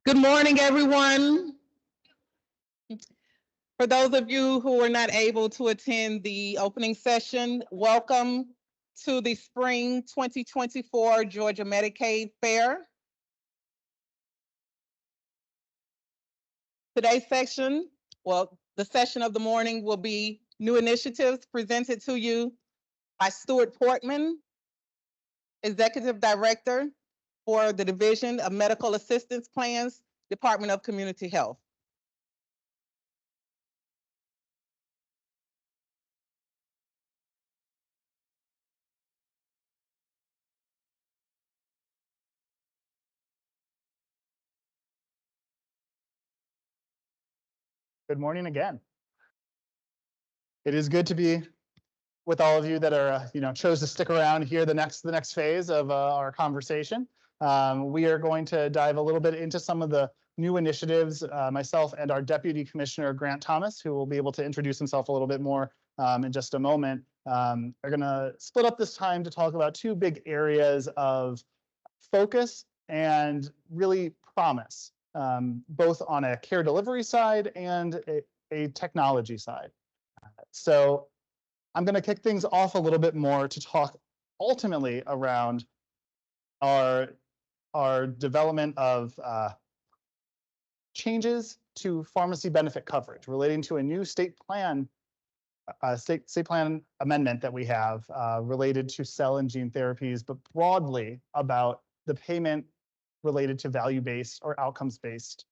Good morning, everyone. For those of you who were not able to attend the opening session, welcome to the Spring 2024 Georgia Medicaid Fair. Today's session, the session of the morning will be new initiatives presented to you by Stuart Portman, Executive Director for the Division of Medical Assistance Plans, Department of Community Health. Good morning again. It is good to be with all of you that are, chose to stick around here the next phase of our conversation. We are going to dive a little bit into some of the new initiatives. Myself and our Deputy Commissioner Grant Thomas, who will be able to introduce himself a little bit more in just a moment, are going to split up this time to talk about two big areas of focus and really promise, both on a care delivery side and a technology side. So I'm going to kick things off a little bit more to talk ultimately around our development of changes to pharmacy benefit coverage relating to a new state plan amendment that we have related to cell and gene therapies, but broadly about the payment related to value-based or outcomes-based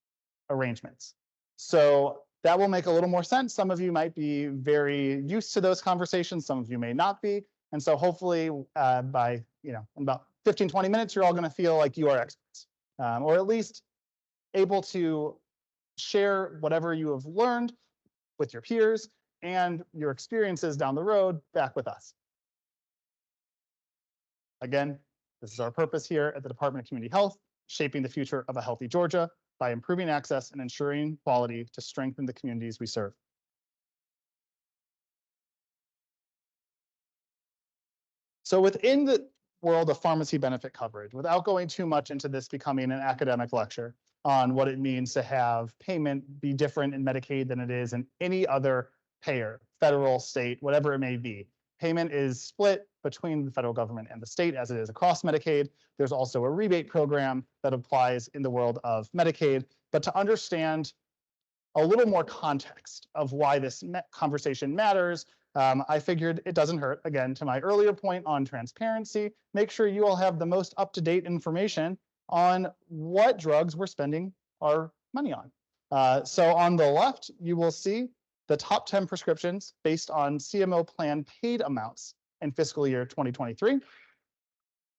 arrangements. So that will make a little more sense. Some of you might be very used to those conversations. Some of you may not be. And so hopefully by in about 15, 20 minutes, you're all going to feel like you are experts, or at least able to share whatever you have learned with your peers and your experiences down the road back with us. Again, this is our purpose here at the Department of Community Health, shaping the future of a healthy Georgia by improving access and ensuring quality to strengthen the communities we serve. So within the world of pharmacy benefit coverage, without going too much into this becoming an academic lecture on what it means to have payment be different in Medicaid than it is in any other payer, federal, state, whatever it may be. Payment is split between the federal government and the state as it is across Medicaid. There's also a rebate program that applies in the world of Medicaid. But to understand a little more context of why this conversation matters, I figured it doesn't hurt, again, to my earlier point on transparency, make sure you all have the most up-to-date information on what drugs we're spending our money on. So on the left, you will see the top 10 prescriptions based on CMO plan paid amounts in fiscal year 2023.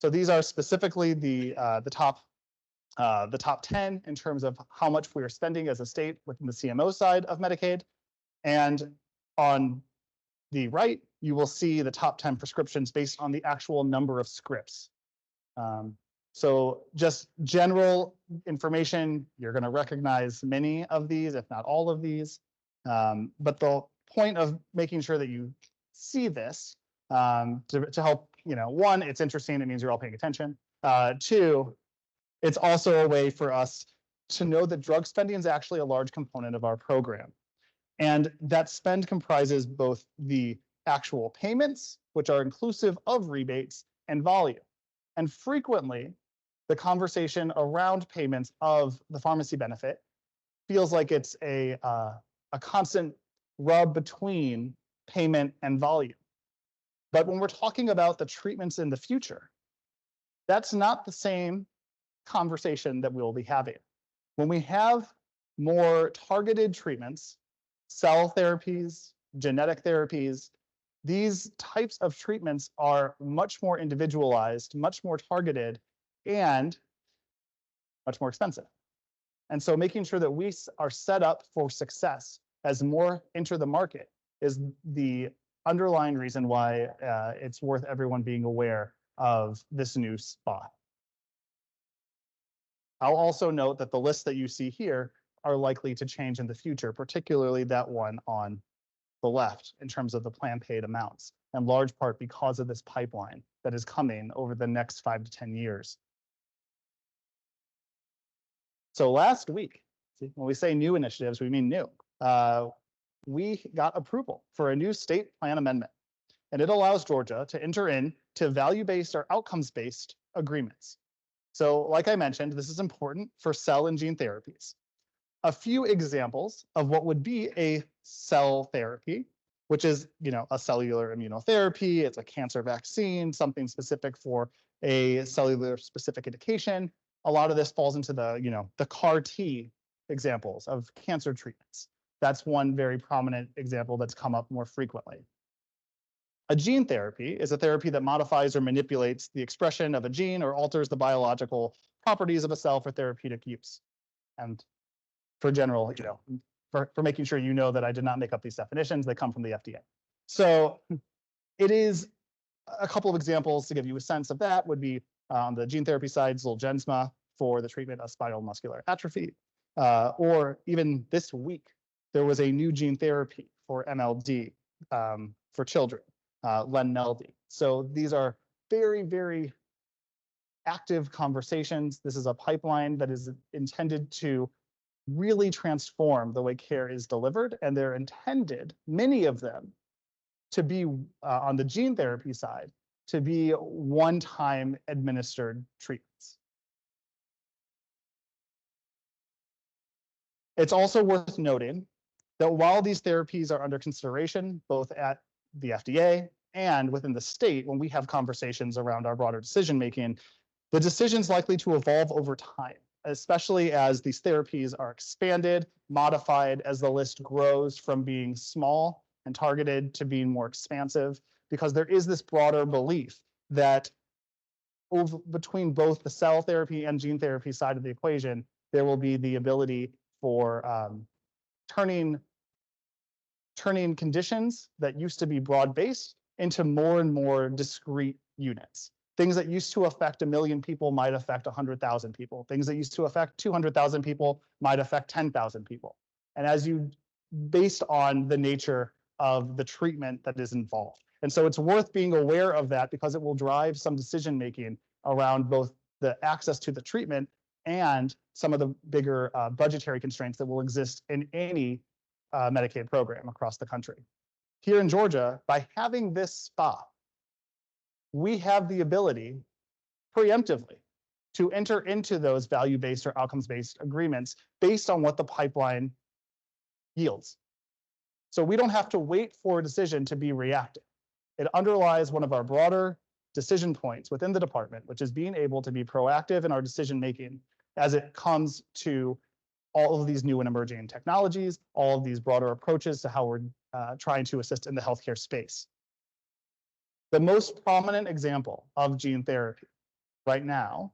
So these are specifically the top 10 in terms of how much we are spending as a state within the CMO side of Medicaid. And on the right, you will see the top 10 prescriptions based on the actual number of scripts. So just general information, you're going to recognize many of these, if not all of these. But the point of making sure that you see this to help, one, it's interesting, it means you're all paying attention. Two, it's also a way for us to know that drug spending is actually a large component of our program. And that spend comprises both the actual payments, which are inclusive of rebates, and volume. And frequently, the conversation around payments of the pharmacy benefit feels like it's a constant rub between payment and volume. But when we're talking about the treatments in the future, that's not the same conversation that we'll be having. When we have more targeted treatments, cell therapies, genetic therapies, these types of treatments are much more individualized, much more targeted, and much more expensive. And so making sure that we are set up for success as more enter the market is the underlying reason why it's worth everyone being aware of this new spot. I'll also note that the lists that you see here are likely to change in the future, particularly that one on the left in terms of the plan paid amounts, in large part because of this pipeline that is coming over the next 5 to 10 years. So last week, when we say new initiatives, we mean new. We got approval for a new state plan amendment, and it allows Georgia to enter into value-based or outcomes-based agreements. So like I mentioned, this is important for cell and gene therapies. A few examples of what would be a cell therapy, which is, a cellular immunotherapy, it's a cancer vaccine, something specific for a cellular specific indication. A lot of this falls into the CAR T examples of cancer treatments. That's one very prominent example that's come up more frequently. A gene therapy is a therapy that modifies or manipulates the expression of a gene or alters the biological properties of a cell for therapeutic use. And for general, for making sure you know that I did not make up these definitions, they come from the FDA. So it is a couple of examples to give you a sense of that would be on the gene therapy side, Zolgensma for the treatment of spinal muscular atrophy, or even this week, there was a new gene therapy for MLD for children, Lenmeldy. So these are very, very active conversations. This is a pipeline that is intended to really transform the way care is delivered, and they're intended, many of them, to be on the gene therapy side, to be one-time administered treatments. It's also worth noting that while these therapies are under consideration, both at the FDA and within the state, when we have conversations around our broader decision-making, the decision's likely to evolve over time, especially as these therapies are expanded, modified, as the list grows from being small and targeted to being more expansive, because there is this broader belief that between both the cell therapy and gene therapy side of the equation, there will be the ability for turning conditions that used to be broad-based into more and more discrete units. Things that used to affect 1 million people might affect 100,000 people. Things that used to affect 200,000 people might affect 10,000 people. And based on the nature of the treatment that is involved. And so it's worth being aware of that because it will drive some decision-making around both the access to the treatment and some of the bigger budgetary constraints that will exist in any Medicaid program across the country. Here in Georgia, by having this spot, we have the ability preemptively to enter into those value-based or outcomes-based agreements based on what the pipeline yields. So we don't have to wait for a decision to be reactive. It underlies one of our broader decision points within the department, which is being able to be proactive in our decision-making as it comes to all of these new and emerging technologies, all of these broader approaches to how we're trying to assist in the healthcare space. The most prominent example of gene therapy right now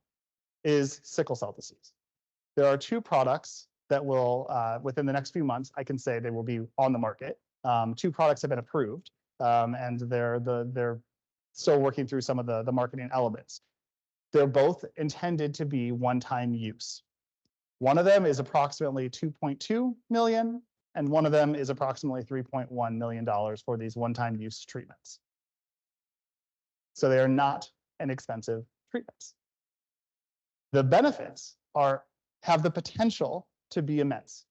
is sickle cell disease. There are 2 products that will, within the next few months, I can say they will be on the market. 2 products have been approved, and they're still working through some of the marketing elements. They're both intended to be one-time use. One of them is approximately $2.2 million, and one of them is approximately $3.1 million for these one-time use treatments. So they are not inexpensive treatments. The benefits have the potential to be immense.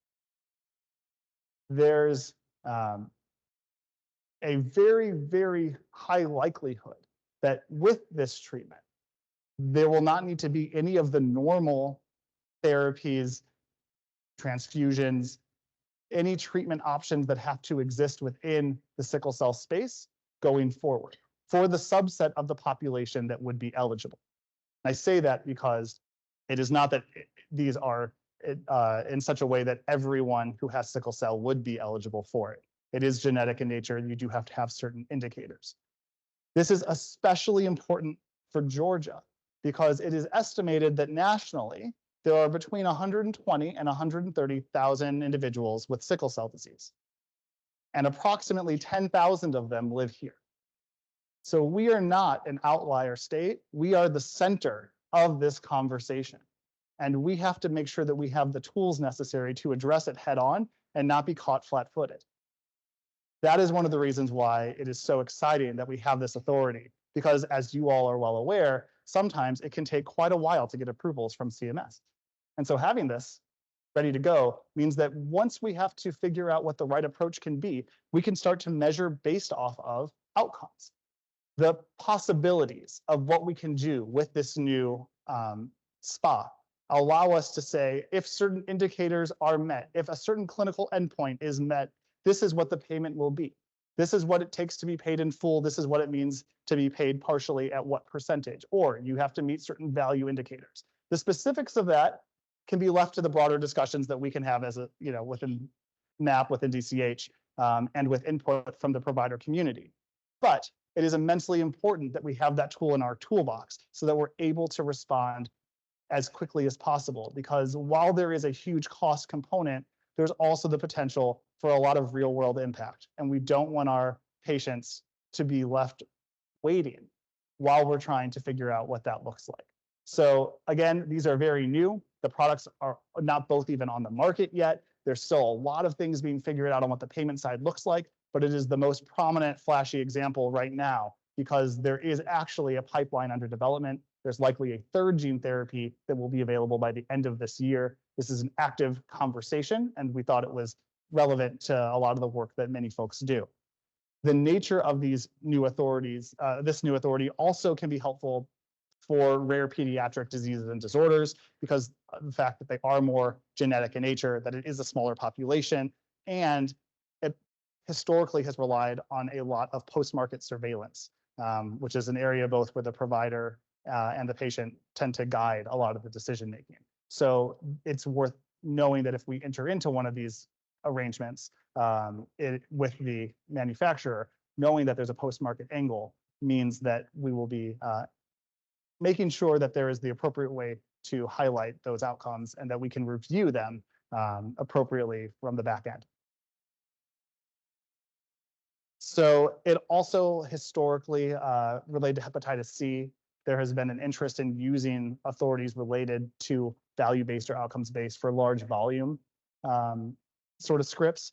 There's a very, very high likelihood that with this treatment, there will not need to be any of the normal therapies, transfusions, any treatment options that have to exist within the sickle cell space going forward for the subset of the population that would be eligible. And I say that because it is not that these are in such a way that everyone who has sickle cell would be eligible for it. It is genetic in nature, and you do have to have certain indicators. This is especially important for Georgia because it is estimated that nationally, there are between 120 and 130,000 individuals with sickle cell disease, and approximately 10,000 of them live here. So we are not an outlier state. We are the center of this conversation. And we have to make sure that we have the tools necessary to address it head on and not be caught flat-footed. That is one of the reasons why it is so exciting that we have this authority, because as you all are well aware, sometimes it can take quite a while to get approvals from CMS. And so having this ready to go means that once we have to figure out what the right approach can be, we can start to measure based off of outcomes. The possibilities of what we can do with this new SPA allow us to say, if certain indicators are met, if a certain clinical endpoint is met, this is what the payment will be. This is what it takes to be paid in full. This is what it means to be paid partially at what percentage, or you have to meet certain value indicators. The specifics of that can be left to the broader discussions that we can have as a, within MAP, within DCH, and with input from the provider community. But it is immensely important that we have that tool in our toolbox so that we're able to respond as quickly as possible, because while there is a huge cost component, there's also the potential for a lot of real world impact. And we don't want our patients to be left waiting while we're trying to figure out what that looks like. So again, these are very new. The products are not both even on the market yet. There's still a lot of things being figured out on what the payment side looks like, but it is the most prominent, flashy example right now because there is actually a pipeline under development. There's likely a third gene therapy that will be available by the end of this year. This is an active conversation, and we thought it was relevant to a lot of the work that many folks do. The nature of these new authorities, this new authority also can be helpful for rare pediatric diseases and disorders because of the fact that they are more genetic in nature, that it is a smaller population, and it historically has relied on a lot of post-market surveillance, which is an area both where the provider and the patient tend to guide a lot of the decision making. So it's worth knowing that if we enter into one of these arrangements with the manufacturer, knowing that there's a post-market angle means that we will be making sure that there is the appropriate way to highlight those outcomes and that we can review them appropriately from the back end. So it also historically related to hepatitis C. There has been an interest in using authorities related to value-based or outcomes-based for large volume sort of scripts.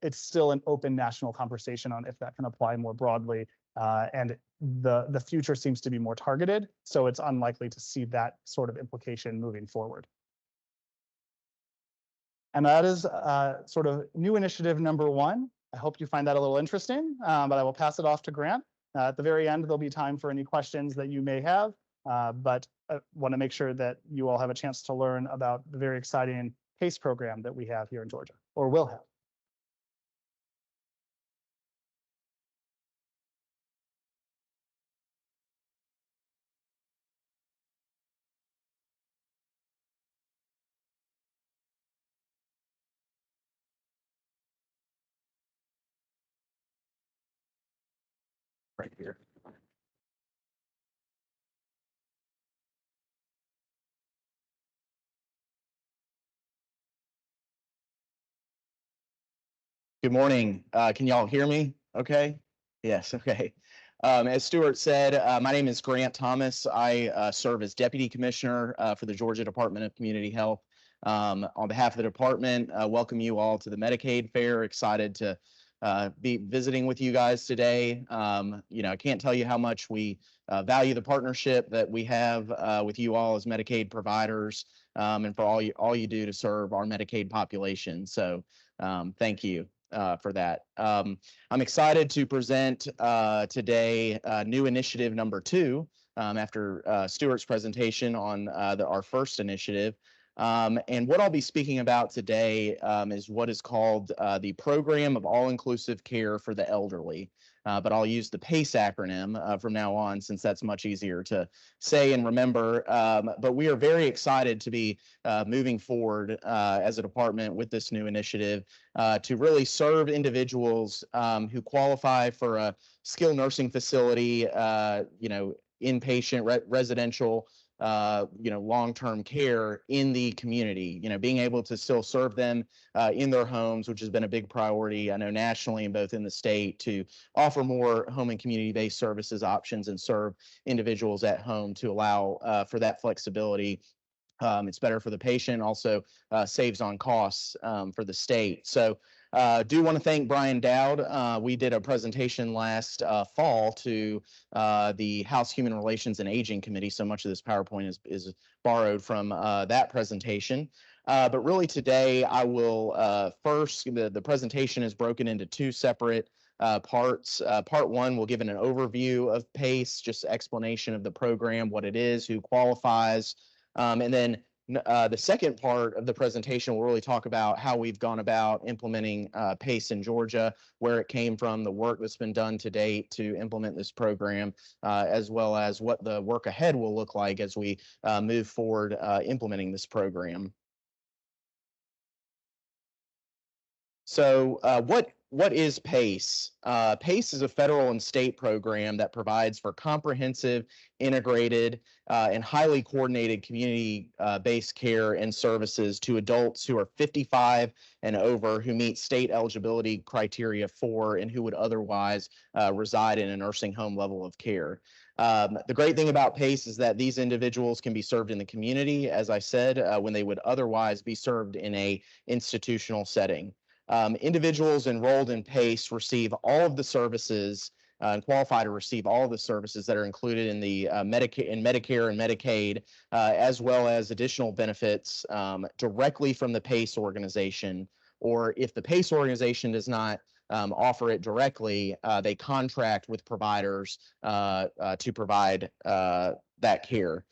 It's still an open national conversation on if that can apply more broadly. And the future seems to be more targeted, so it's unlikely to see that sort of implication moving forward. And that is sort of new initiative number one. I hope you find that a little interesting, but I will pass it off to Grant. At the very end, there'll be time for any questions that you may have, but I want to make sure that you all have a chance to learn about the very exciting PACE program that we have here in Georgia, or will have. Right here. Good morning. Can y'all hear me? Okay. Yes. Okay. As Stuart said, my name is Grant Thomas. I serve as Deputy Commissioner for the Georgia Department of Community Health. On behalf of the department, welcome you all to the Medicaid Fair. Excited to be visiting with you guys today. I can't tell you how much we value the partnership that we have with you all as Medicaid providers and for all you do to serve our Medicaid population. So thank you for that. I'm excited to present today new initiative number 2 after Stuart's presentation on our first initiative. And what I'll be speaking about today is what is called the Program of All-Inclusive Care for the Elderly. But I'll use the PACE acronym from now on, since that's much easier to say and remember. But we are very excited to be moving forward as a department with this new initiative to really serve individuals who qualify for a skilled nursing facility, inpatient, residential, long-term care in the community, being able to still serve them in their homes, which has been a big priority, I know nationally and both in the state, to offer more home and community-based services options and serve individuals at home to allow for that flexibility. It's better for the patient, also saves on costs for the state. So Do want to thank Brian Dowd. We did a presentation last fall to the House Human Relations and Aging Committee. So much of this PowerPoint is borrowed from that presentation. But really today, I will first, the presentation is broken into two separate parts. Part one will give an overview of PACE, just explanation of the program, what it is, who qualifies, and then the second part of the presentation will really talk about how we've gone about implementing PACE in Georgia, where it came from, the work that's been done to date to implement this program, as well as what the work ahead will look like as we move forward implementing this program. So what is PACE? PACE is a federal and state program that provides for comprehensive, integrated, and highly coordinated community-based care and services to adults who are 55 and over who meet state eligibility criteria for and who would otherwise reside in a nursing home level of care. The great thing about PACE is that these individuals can be served in the community, as I said, when they would otherwise be served in an institutional setting. Individuals enrolled in PACE receive all of the services and qualify to receive all of the services that are included in the Medicare and Medicaid, as well as additional benefits directly from the PACE organization. Or if the PACE organization does not offer it directly, they contract with providers to provide that care.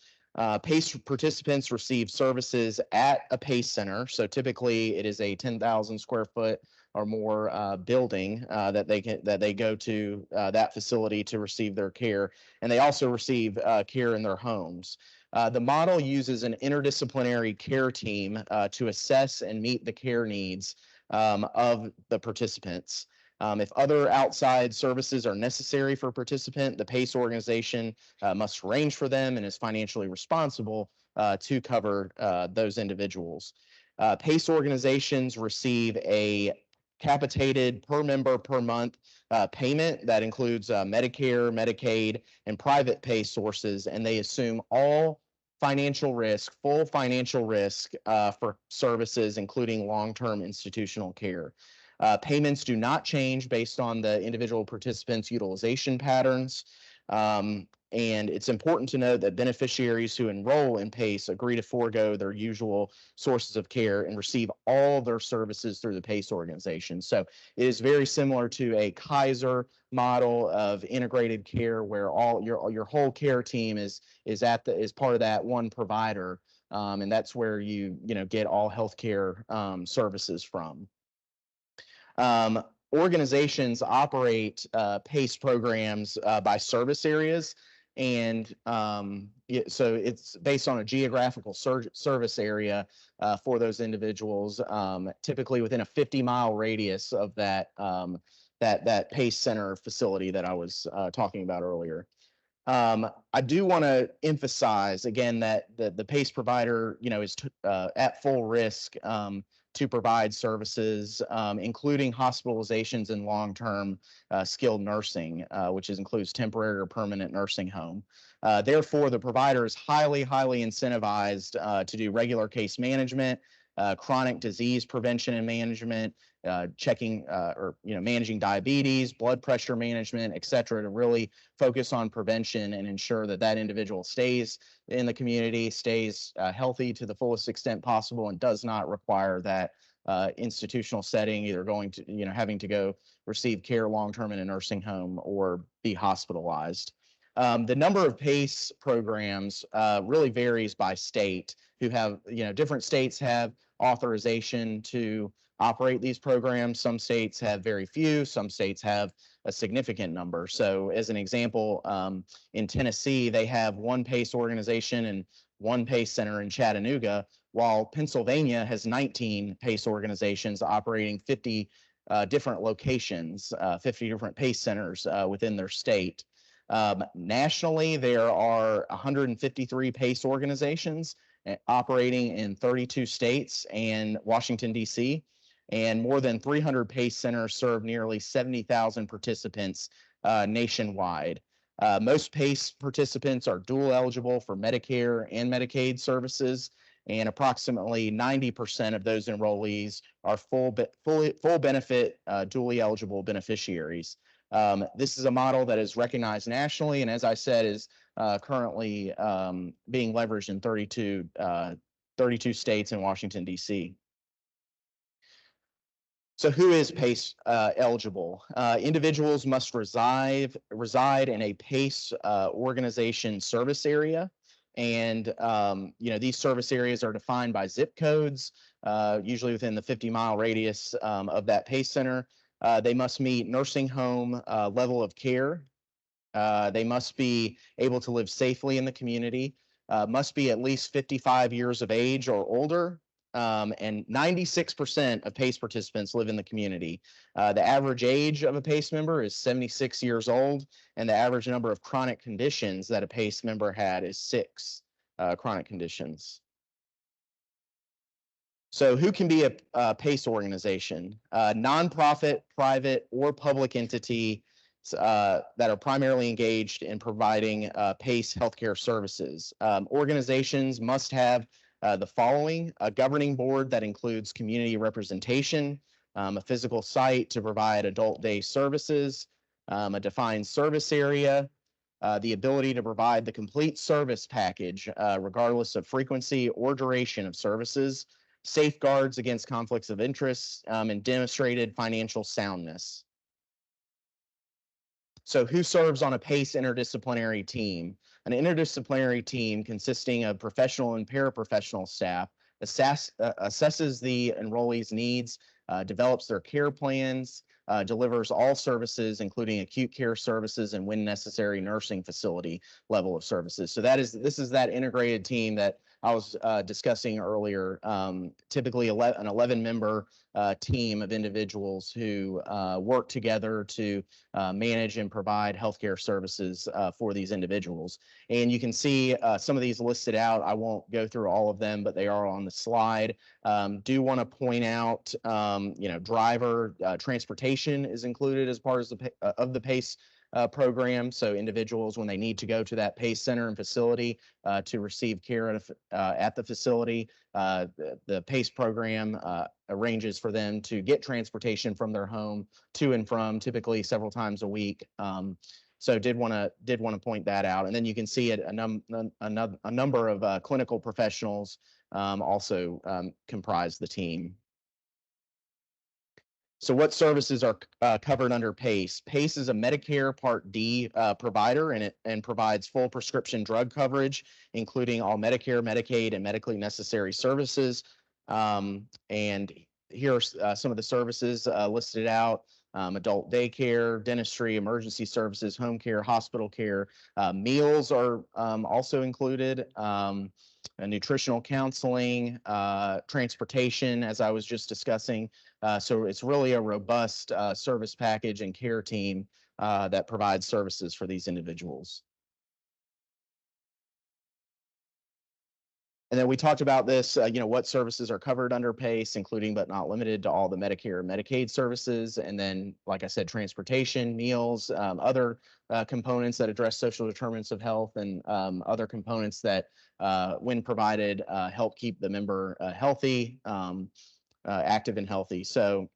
PACE participants receive services at a PACE center. So typically it is a 10,000 square foot or more building that they go to that facility to receive their care. And they also receive care in their homes. The model uses an interdisciplinary care team to assess and meet the care needs of the participants. If other outside services are necessary for a participant, the PACE organization must arrange for them and is financially responsible to cover those individuals. PACE organizations receive a capitated per member per month payment that includes Medicare, Medicaid, and private pay sources, and they assume all financial risk, full financial risk for services, including long-term institutional care. Payments do not change based on the individual participants' utilization patterns. And it's important to note that beneficiaries who enroll in PACE agree to forego their usual sources of care and receive all their services through the PACE organization. So it is very similar to a Kaiser model of integrated care where all your whole care team is part of that one provider. And that's where you get all healthcare services from. Organizations operate PACE programs by service areas, and so it's based on a geographical service area for those individuals, typically within a 50-mile radius of that PACE center facility that I was talking about earlier. I do want to emphasize again that the PACE provider, is at full risk to provide services, including hospitalizations and long-term skilled nursing, which includes temporary or permanent nursing home. Therefore, the provider is highly incentivized to do regular case management, chronic disease prevention and management, checking or managing diabetes, blood pressure management, et cetera, to really focus on prevention and ensure that individual stays in the community, stays healthy to the fullest extent possible, and does not require that institutional setting, either going to having to go receive care long-term in a nursing home or be hospitalized. The number of PACE programs really varies by state. Who have different states have authorization to operate these programs. Some states have very few, some states have a significant number. So as an example, in Tennessee, they have one PACE organization and one PACE center in Chattanooga, while Pennsylvania has 19 PACE organizations operating 50 different locations, 50 different PACE centers within their state. Nationally, there are 153 PACE organizations operating in 32 states and Washington, D.C., and more than 300 PACE centers serve nearly 70,000 participants nationwide. Most PACE participants are dual eligible for Medicare and Medicaid services, and approximately 90% of those enrollees are full benefit dually eligible beneficiaries. This is a model that is recognized nationally, and as I said, is currently being leveraged in 32 states and Washington, D.C. So who is PACE eligible? Individuals must reside in a PACE organization service area. And, these service areas are defined by zip codes, usually within the 50-mile radius of that PACE center. They must meet nursing home level of care. They must be able to live safely in the community, must be at least 55 years of age or older, and 96% of PACE participants live in the community. The average age of a PACE member is 76 years old, and the average number of chronic conditions that a PACE member had is 6 chronic conditions. So who can be a PACE organization? Nonprofit, private, or public entity that are primarily engaged in providing PACE healthcare services. Organizations must have the following: a governing board that includes community representation, a physical site to provide adult day services, a defined service area, the ability to provide the complete service package regardless of frequency or duration of services, safeguards against conflicts of interest, and demonstrated financial soundness. So who serves on a PACE interdisciplinary team? An interdisciplinary team consisting of professional and paraprofessional staff assesses the enrollee's needs, develops their care plans, delivers all services, including acute care services and when necessary, nursing facility level of services. So this is that integrated team that I was discussing earlier, typically an 11-member team of individuals who work together to manage and provide healthcare services for these individuals. And you can see some of these listed out. I won't go through all of them, but they are on the slide. Do want to point out, driver transportation is included as part of the PACE program. So individuals, when they need to go to that PACE center and facility to receive care at the facility, the PACE program arranges for them to get transportation from their home to and from, typically several times a week. So did want to point that out. And then you can see it, a number of clinical professionals also comprise the team. So what services are covered under PACE? PACE is a Medicare Part D provider, and provides full prescription drug coverage, including all Medicare, Medicaid, and medically necessary services. And here are some of the services listed out: adult daycare, dentistry, emergency services, home care, hospital care. Meals are also included. Nutritional counseling, transportation, as I was just discussing. So it's really a robust service package and care team that provides services for these individuals. And then we talked about this, what services are covered under PACE, including but not limited to all the Medicare and Medicaid services. And then, like I said, transportation, meals, other components that address social determinants of health, and other components that, when provided, help keep the member healthy, active and healthy. So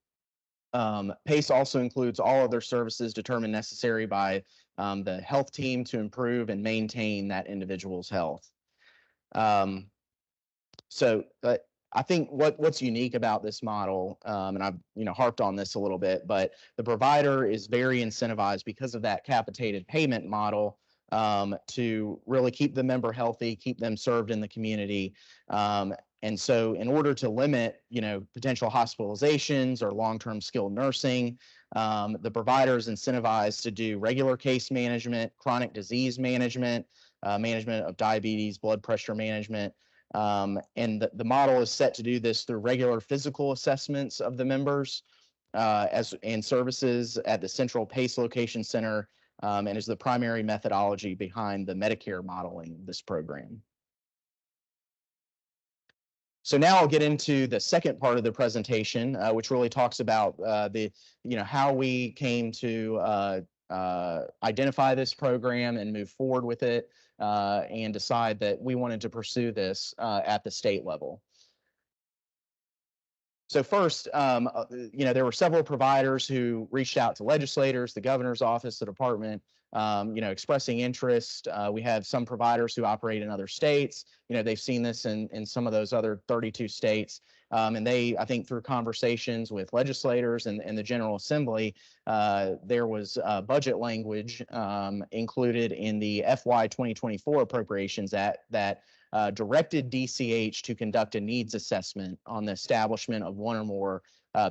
PACE also includes all other services determined necessary by the health team to improve and maintain that individual's health. So I think what's unique about this model, and I've harped on this a little bit, but the provider is very incentivized because of that capitated payment model to really keep the member healthy, keep them served in the community. And so in order to limit, potential hospitalizations or long-term skilled nursing, the provider is incentivized to do regular case management, chronic disease management, management of diabetes, blood pressure management. And the model is set to do this through regular physical assessments of the members and services at the central PACE location center, and is the primary methodology behind the Medicare modeling of this program. So now I'll get into the second part of the presentation, which really talks about how we came to identify this program and move forward with it. and decide that we wanted to pursue this at the state level. So first, there were several providers who reached out to legislators, the governor's office, the department, expressing interest. We have some providers who operate in other states. They've seen this in some of those other 32 states. And they, I think, through conversations with legislators and the General Assembly, there was budget language included in the FY 2024 appropriations that directed DCH to conduct a needs assessment on the establishment of one or more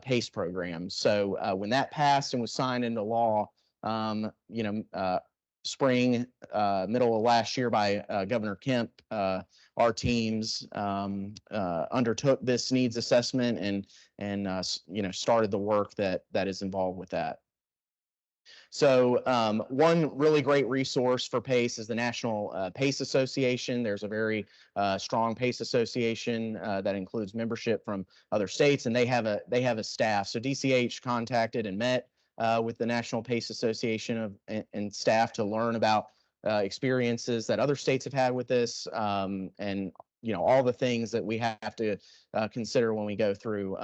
PACE programs. So when that passed and was signed into law, spring, middle of last year by Governor Kemp, our teams undertook this needs assessment and started the work that is involved with that. So one really great resource for PACE is the National PACE Association. There's a very strong PACE association that includes membership from other states, and they have a staff. So DCH contacted and met with the National PACE Association and staff to learn about experiences that other states have had with this, and all the things that we have to consider when we go through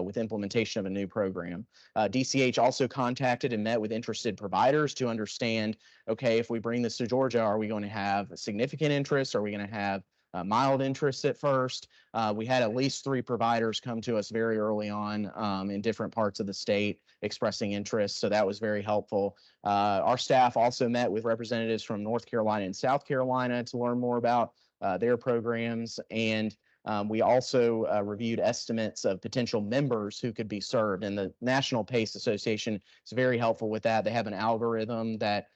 with implementation of a new program. DCH also contacted and met with interested providers to understand, okay, if we bring this to Georgia, are we going to have significant interest? Are we going to have mild interest at first? We had at least 3 providers come to us very early on in different parts of the state expressing interest, so that was very helpful. Our staff also met with representatives from North Carolina and South Carolina to learn more about their programs, and we also reviewed estimates of potential members who could be served, and the National PACE Association is very helpful with that. They have an algorithm that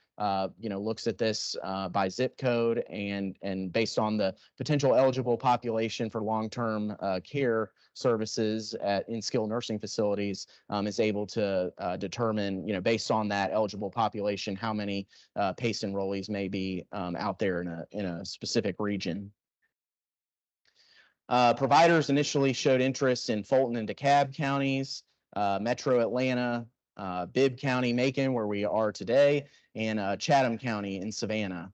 looks at this by zip code and based on the potential eligible population for long-term care services in skilled nursing facilities, is able to determine, based on that eligible population, how many PACE enrollees may be out there in a specific region. Providers initially showed interest in Fulton and DeKalb counties, Metro Atlanta, Bibb County, Macon, where we are today, and Chatham County in Savannah.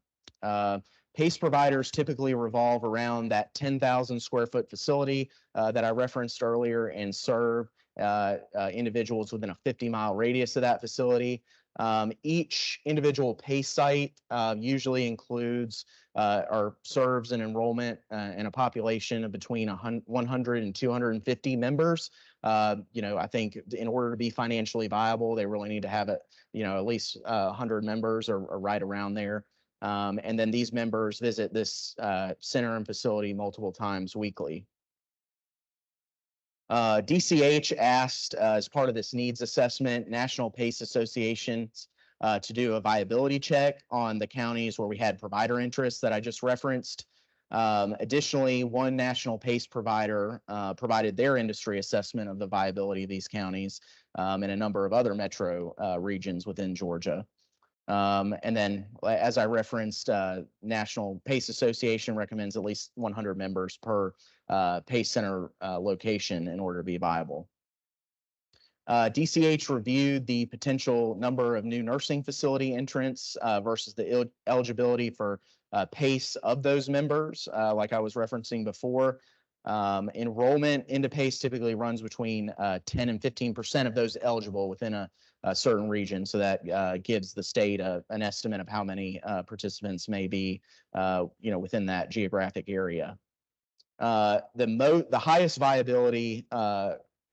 PACE providers typically revolve around that 10,000 square foot facility that I referenced earlier and serve individuals within a 50-mile radius of that facility. Each individual PACE site usually includes or serves an enrollment in a population of between 100 and 250 members. I think in order to be financially viable, they really need to have at least 100 members or right around there. And then these members visit this center and facility multiple times weekly. DCH asked, as part of this needs assessment, National PACE Associations to do a viability check on the counties where we had provider interests that I just referenced. Additionally, one national PACE provider provided their industry assessment of the viability of these counties and a number of other metro regions within Georgia. And then, as I referenced, National PACE Association recommends at least 100 members per PACE center location in order to be viable. DCH reviewed the potential number of new nursing facility entrants versus the eligibility for PACE of those members, like I was referencing before. Enrollment into PACE typically runs between 10 and 15% of those eligible within a certain region. So that gives the state an estimate of how many participants may be, within that geographic area. The highest viability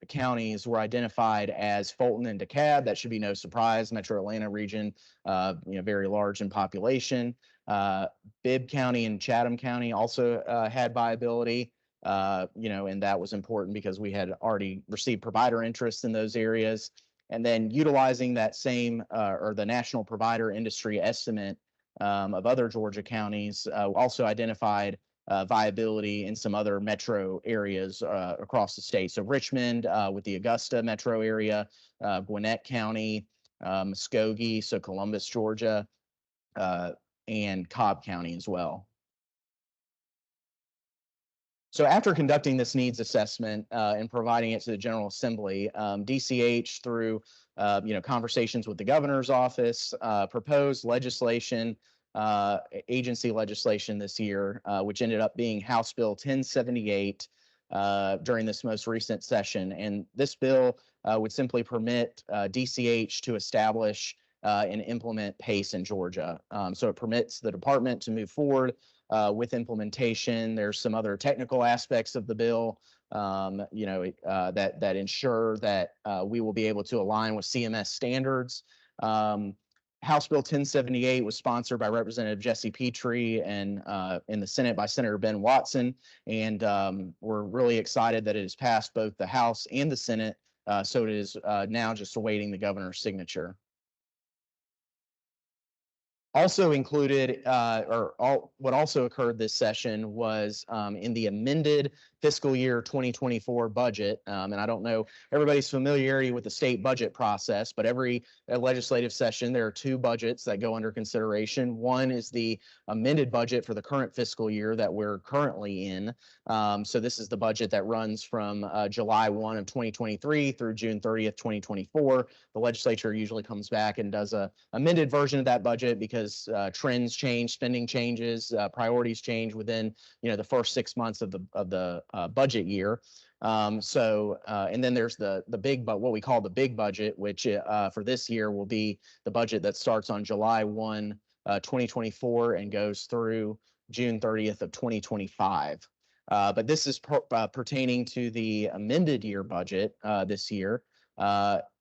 counties were identified as Fulton and DeKalb. That should be no surprise. Metro Atlanta region, very large in population. Bibb County and Chatham County also had viability. And that was important because we had already received provider interest in those areas. And then utilizing that same or the national provider industry estimate of other Georgia counties also identified viability in some other metro areas across the state. So Richmond with the Augusta metro area, Gwinnett County, Muskogee, so Columbus, Georgia, and Cobb County as well. So after conducting this needs assessment and providing it to the General Assembly, DCH, through conversations with the governor's office, proposed legislation agency legislation this year, which ended up being House Bill 1078 during this most recent session. And this bill would simply permit DCH to establish and implement PACE in Georgia. So it permits the department to move forward with implementation. There's some other technical aspects of the bill, that ensure that we will be able to align with CMS standards. House Bill 1078 was sponsored by Representative Jesse Petrie and in the Senate by Senator Ben Watson. And we're really excited that it has passed both the House and the Senate. So it is now just awaiting the governor's signature. Also included, what also occurred this session was in the amended fiscal year 2024 budget. And I don't know everybody's familiarity with the state budget process, but every legislative session, there are two budgets that go under consideration. One is the amended budget for the current fiscal year that we're currently in. So this is the budget that runs from July 1 of 2023 through June 30th, 2024. The legislature usually comes back and does a amended version of that budget because trends change, spending changes, priorities change within the first 6 months of the budget year. And then there's the big, but what we call the big budget, which for this year will be the budget that starts on July 1, 2024 and goes through June 30th of 2025. But this is pertaining to the amended year budget this year,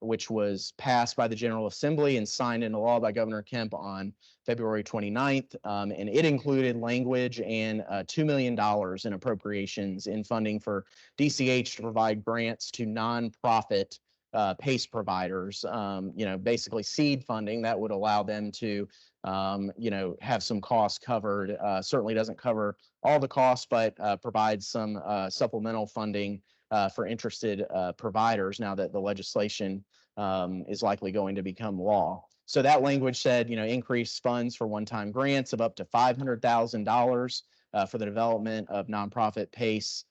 which was passed by the General Assembly and signed into law by Governor Kemp on February 29th. And it included language and $2 million in appropriations in funding for DCH to provide grants to nonprofit PACE providers, basically seed funding that would allow them to, have some costs covered. Certainly doesn't cover all the costs, but provides some supplemental funding for interested providers now that the legislation is likely going to become law. So that language said, increase funds for one-time grants of up to $500,000 for the development of nonprofit PACE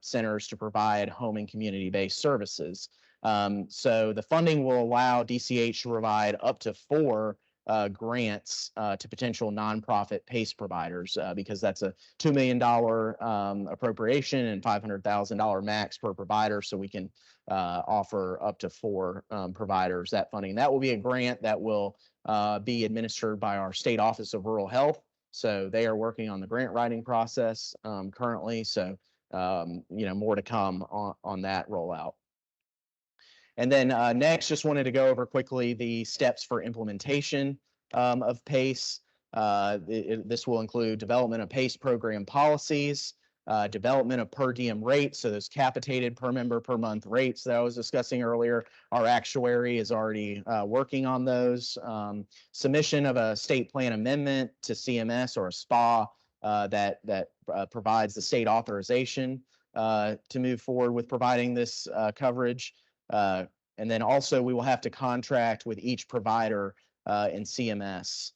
centers to provide home and community-based services. So the funding will allow DCH to provide up to 4 grants to potential nonprofit PACE providers because that's a $2 million appropriation and $500,000 max per provider. So we can offer up to 4 providers that funding. That will be a grant that will be administered by our State Office of Rural Health. So they are working on the grant writing process currently. So, more to come on that rollout. And then next, just wanted to go over quickly the steps for implementation of PACE. This will include development of PACE program policies, development of per diem rates, so those capitated per member per month rates that I was discussing earlier. Our actuary is already working on those. Submission of a state plan amendment to CMS or a SPA that provides the state authorization to move forward with providing this coverage. And then also we will have to contract with each provider in CMS.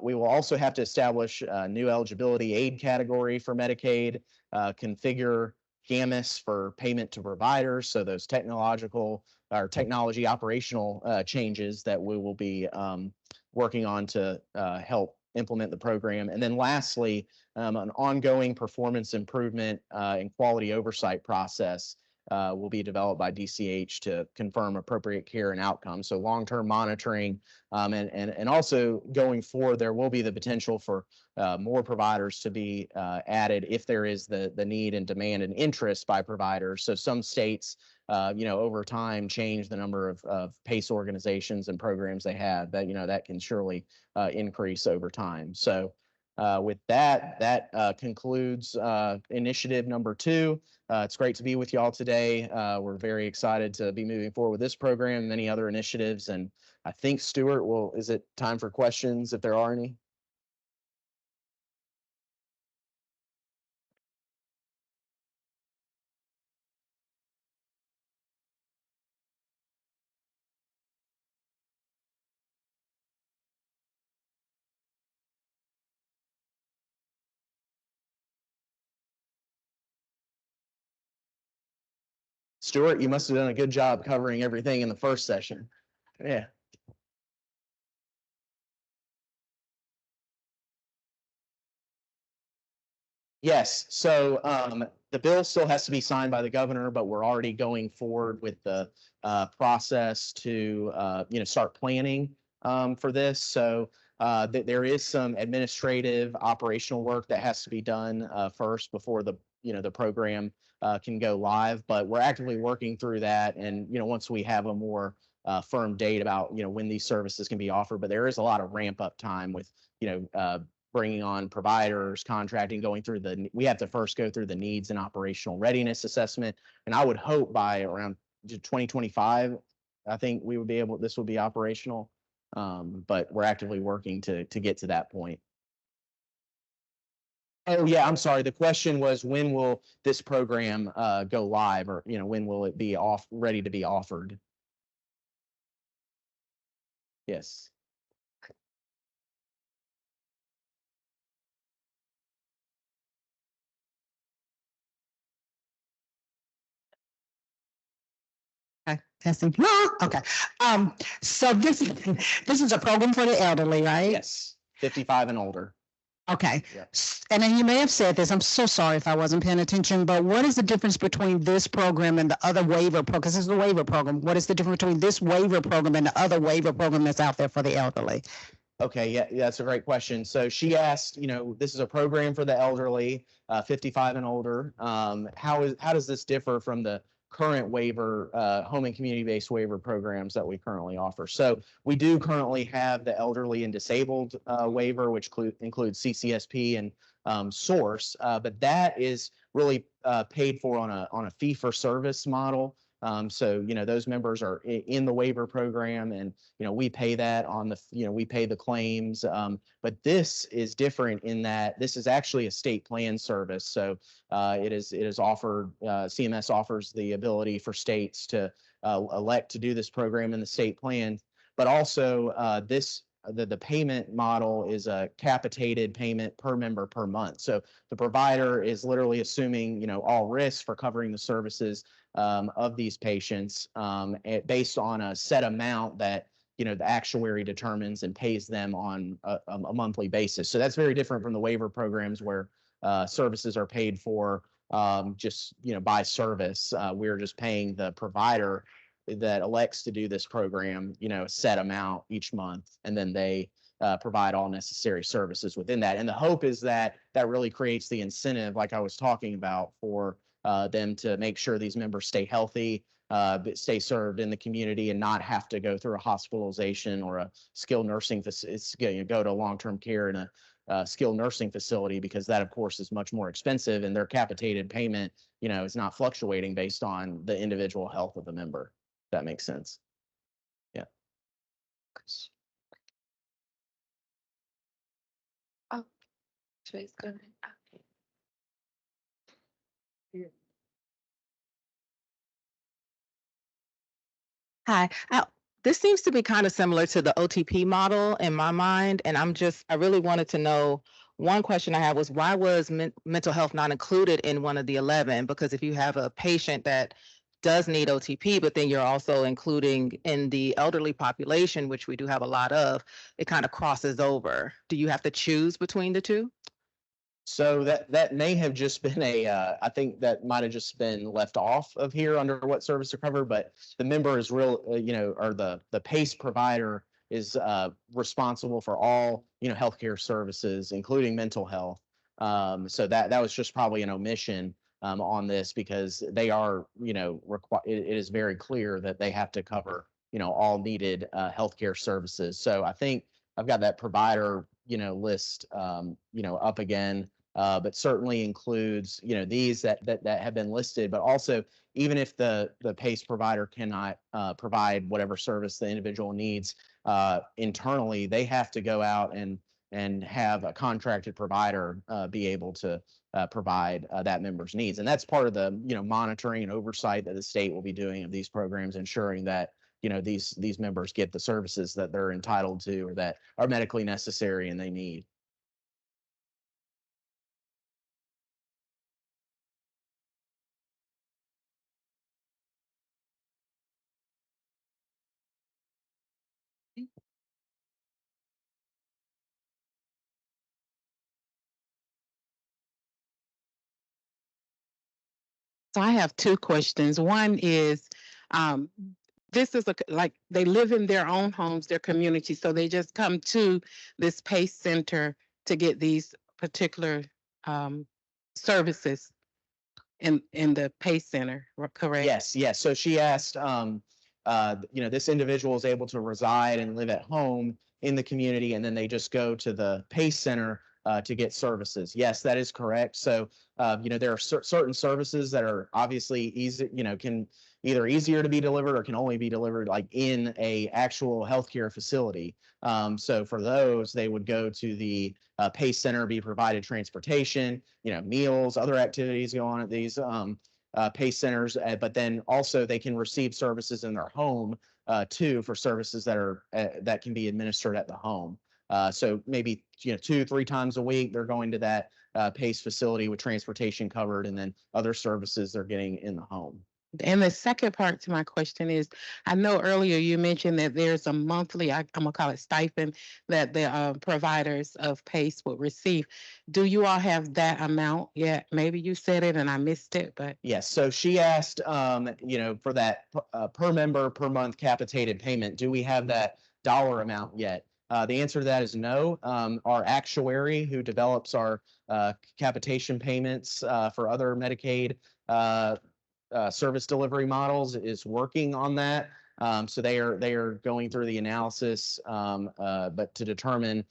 We will also have to establish a new eligibility aid category for Medicaid, configure GAMIS for payment to providers. So those technology operational changes that we will be working on to help implement the program. And then lastly, an ongoing performance improvement and quality oversight process will be developed by DCH to confirm appropriate care and outcomes. So long-term monitoring, and also going forward, there will be the potential for more providers to be added if there is the need and demand and interest by providers. So some states, over time change the number of PACE organizations and programs they have. That can surely increase over time. So with that concludes initiative number 2. It's great to be with y'all today. We're very excited to be moving forward with this program and many other initiatives. And I think Stuart, is it time for questions if there are any? Stuart, you must have done a good job covering everything in the first session. Yeah. Yes, so the bill still has to be signed by the governor, but we're already going forward with the process to start planning for this. So there is some administrative operational work that has to be done first before the program can go live. But we're actively working through that, and once we have a more firm date about when these services can be offered, but there is a lot of ramp up time with bringing on providers, contracting, we have to first go through the needs and operational readiness assessment. And I would hope by around 2025, I think this will be operational. But we're actively working to get to that point. Oh yeah, I'm sorry. The question was, when will this program go live, or when will it be ready to be offered? Yes. Okay, testing. Okay. So this is a program for the elderly, right? Yes. 55 and older. Okay. Yep. And then you may have said this. I'm so sorry if I wasn't paying attention, but what is the difference between this program and the other waiver program? Because this is a waiver program. What is the difference between this waiver program and the other waiver program that's out there for the elderly? Okay, yeah, that's a great question. So she asked, this is a program for the elderly, 55 and older. How does this differ from the current waiver, home and community-based waiver programs that we currently offer? So we do currently have the elderly and disabled waiver, which includes CCSP and Source, but that is really paid for on a fee-for-service model. So those members are in the waiver program, and we pay that we pay the claims. But this is different in that this is actually a state plan service. So it is offered. CMS offers the ability for states to elect to do this program in the state plan, but also the payment model is a capitated payment per member per month. So the provider is literally assuming all risks for covering the services of these patients based on a set amount that the actuary determines and pays them on a monthly basis. So that's very different from the waiver programs where services are paid for just by service. We're just paying the provider that elects to do this program a set amount each month, and then they provide all necessary services within that. And the hope is that really creates the incentive, like I was talking about, for them to make sure these members stay healthy, stay served in the community, and not have to go through a hospitalization or a skilled nursing facility, go to long-term care in a skilled nursing facility, because that, of course, is much more expensive, and their capitated payment, is not fluctuating based on the individual health of the member. If that makes sense. Yeah. Oh, Trace, go ahead. Hi. This seems to be kind of similar to the OTP model in my mind, and I really wanted to know, one question I had was, why was mental health not included in one of the 11? Because if you have a patient that does need OTP, but then you're also including in the elderly population, which we do have a lot of, it kind of crosses over. Do you have to choose between the two? So that may have just been I think that might have just been left off of here under what service to cover, but the member is or the PACE provider is responsible for all, healthcare services, including mental health. So that was just probably an omission on this, because they are, it is very clear that they have to cover, all needed healthcare services. So I think I've got that provider, list, up again. But certainly includes, these that have been listed, but also even if the PACE provider cannot provide whatever service the individual needs internally, they have to go out and have a contracted provider be able to provide that member's needs. And that's part of the, monitoring and oversight that the state will be doing of these programs, ensuring that these members get the services that they're entitled to or that are medically necessary and they need. So I have two questions. One is, this is like they live in their own homes, their community, so they just come to this PACE center to get these particular um, services in the PACE center, correct? Yes, yes. So she asked, this individual is able to reside and live at home in the community, and then they just go to the PACE center to get services. Yes, that is correct. So, there are certain services that are obviously easy, can either easier to be delivered or can only be delivered like in a actual healthcare facility. So for those, they would go to the PACE center, be provided transportation, meals, other activities go on at these PACE centers, but then also they can receive services in their home too, for services that are that can be administered at the home. So maybe 2-3 times a week they're going to that PACE facility with transportation covered, and then other services they're getting in the home. And the second part to my question is, I know earlier you mentioned that there's a monthly, I'm gonna call it stipend, that the providers of PACE will receive. Do you all have that amount yet? Maybe you said it and I missed it, but Yes. So she asked, for that per member per month capitated payment, do we have that dollar amount yet? The answer to that is no. Our actuary who develops our capitation payments for other Medicaid service delivery models is working on that. So they are going through the analysis, but to determine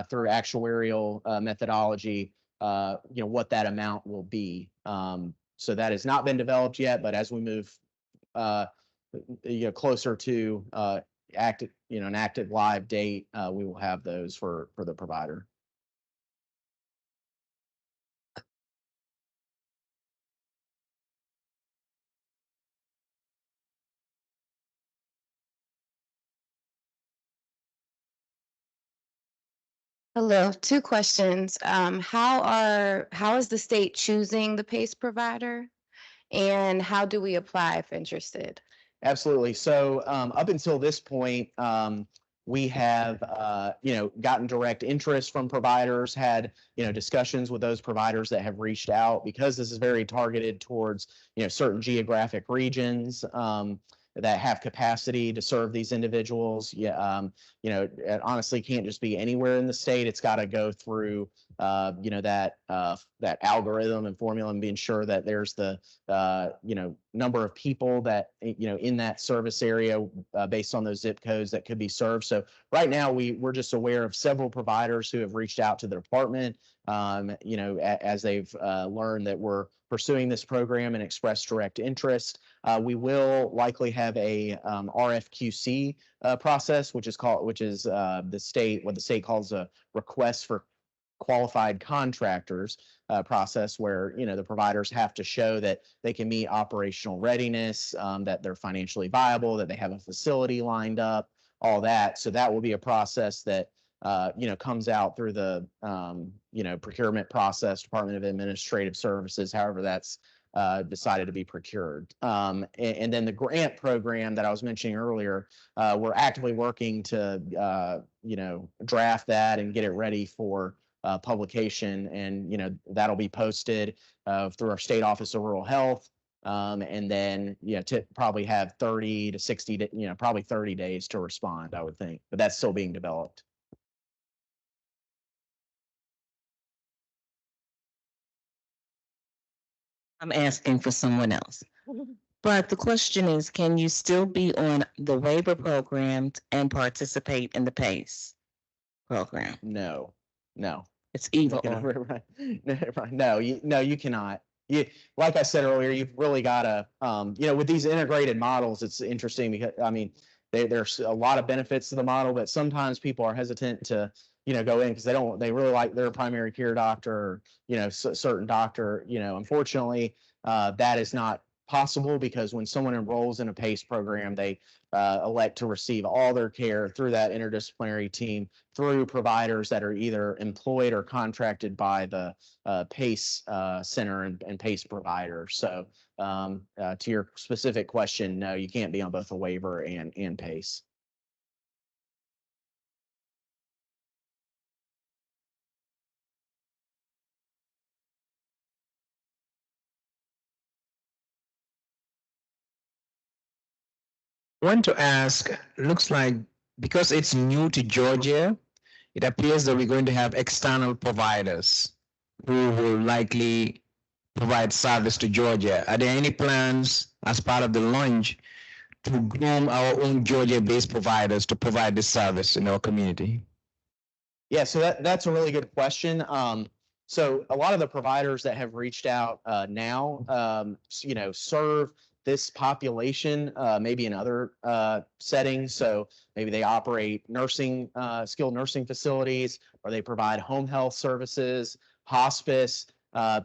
through actuarial methodology, what that amount will be. So that has not been developed yet, but as we move, closer to active, an active live date, we will have those for the provider. Hello, two questions. How is the state choosing the PACE provider? And how do we apply if interested? Absolutely. So up until this point, we have gotten direct interest from providers, had discussions with those providers that have reached out, because this is very targeted towards certain geographic regions that have capacity to serve these individuals. Yeah, it honestly can't just be anywhere in the state. It's got to go through that algorithm and formula, and being sure that there's the number of people that in that service area based on those zip codes that could be served. So right now we're just aware of several providers who have reached out to the department, as they've learned that we're pursuing this program and expressed direct interest. We will likely have a RFQC process, which is what the state calls a request for qualified contractors process, where the providers have to show that they can meet operational readiness, that they're financially viable, that they have a facility lined up, all that. So that will be a process that comes out through the procurement process, Department of Administrative Services, however that's decided to be procured. And then the grant program that I was mentioning earlier, we're actively working to draft that and get it ready for publication, and that'll be posted through our state office of rural health, and then to probably have 30 to 60 probably 30 days to respond, I would think, but that's still being developed. I'm asking for someone else. But the question is, can you still be on the waiver programs and participate in the PACE program? No. It's either No, or. right. No, you cannot. Like I said earlier, you've really got to, with these integrated models, it's interesting because, there's a lot of benefits to the model, but sometimes people are hesitant to, go in because they really like their primary care doctor, or, certain doctor. Unfortunately, that is not possible, because when someone enrolls in a PACE program, they elect to receive all their care through that interdisciplinary team, through providers that are either employed or contracted by the PACE center and PACE provider. So to your specific question, no, you can't be on both a waiver and PACE. want to ask, looks like because it's new to Georgia, it appears that we're going to have external providers who will likely provide service to Georgia. Are there any plans as part of the launch to groom our own Georgia-based providers to provide this service in our community? Yeah, so that's a really good question. So a lot of the providers that have reached out now, serve this population maybe in other settings. So maybe they operate skilled nursing facilities, or they provide home health services, hospice.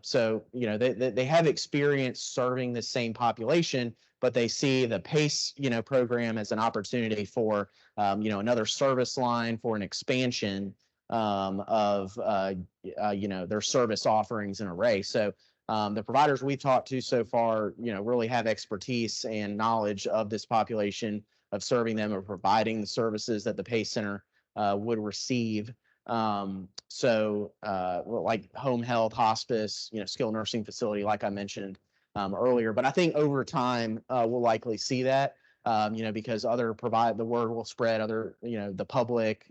So they have experience serving the same population, but they see the PACE program as an opportunity for another service line, for an expansion of their service offerings and array. So the providers we've talked to so far, really have expertise and knowledge of this population, of serving them or providing the services that the PACE Center would receive. Like home health, hospice, skilled nursing facility, like I mentioned earlier. But I think over time, we'll likely see that. Because the word will spread, the public,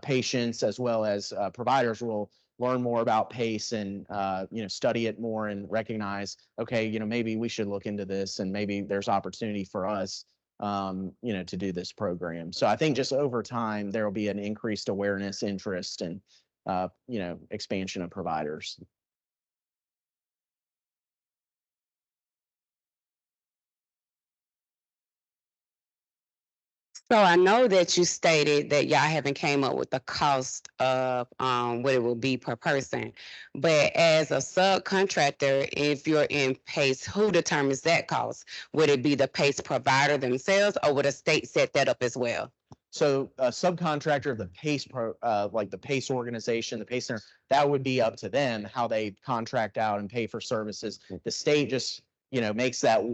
patients as well as providers will learn more about PACE and, study it more and recognize, okay, maybe we should look into this, and maybe there's opportunity for us, to do this program. So I think just over time, there will be an increased awareness, interest, and, expansion of providers. So I know that you stated that y'all haven't came up with the cost of what it will be per person, but as a subcontractor, if you're in PACE, who determines that cost? Would it be the PACE provider themselves, or would a state set that up as well? So a subcontractor of the PACE like the PACE organization, the PACE Center, that would be up to them how they contract out and pay for services. The state just makes that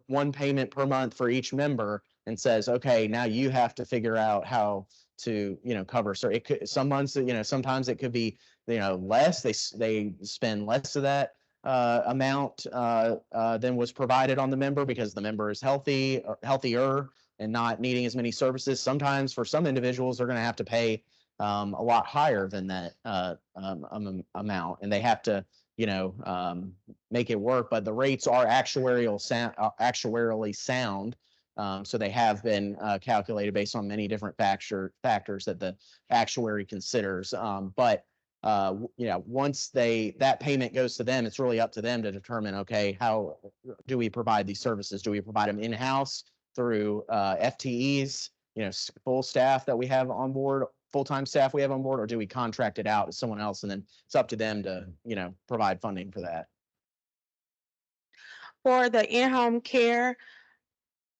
one payment per month for each member and says, okay, now you have to figure out how to cover. So it could, some months, sometimes it could be less. They spend less of that amount than was provided on the member, because the member is healthier and not needing as many services. Sometimes for some individuals, they're going to have to pay a lot higher than that amount, and they have to make it work. But the rates are actuarially sound. So they have been calculated based on many different factors that the actuary considers. But once that payment goes to them, it's really up to them to determine, okay, how do we provide these services? Do we provide them in-house through FTEs, full staff that we have on board, full-time staff we have on board, or do we contract it out to someone else? And then it's up to them to, provide funding for that. For the in-home care,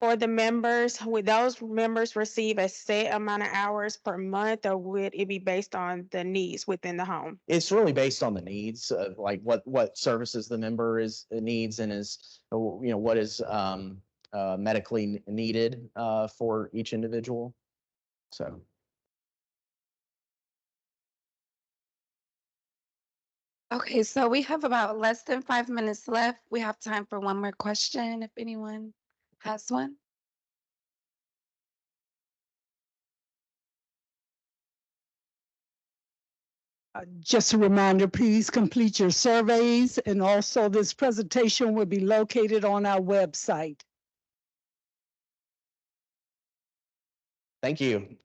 for the members, would those members receive a set amount of hours per month, or would it be based on the needs within the home? It's really based on the needs of like what services the member needs and is, what is medically needed for each individual. So. Okay, so we have about less than 5 minutes left. We have time for one more question if anyone has one. Just a reminder, please complete your surveys, and also this presentation will be located on our website. Thank you.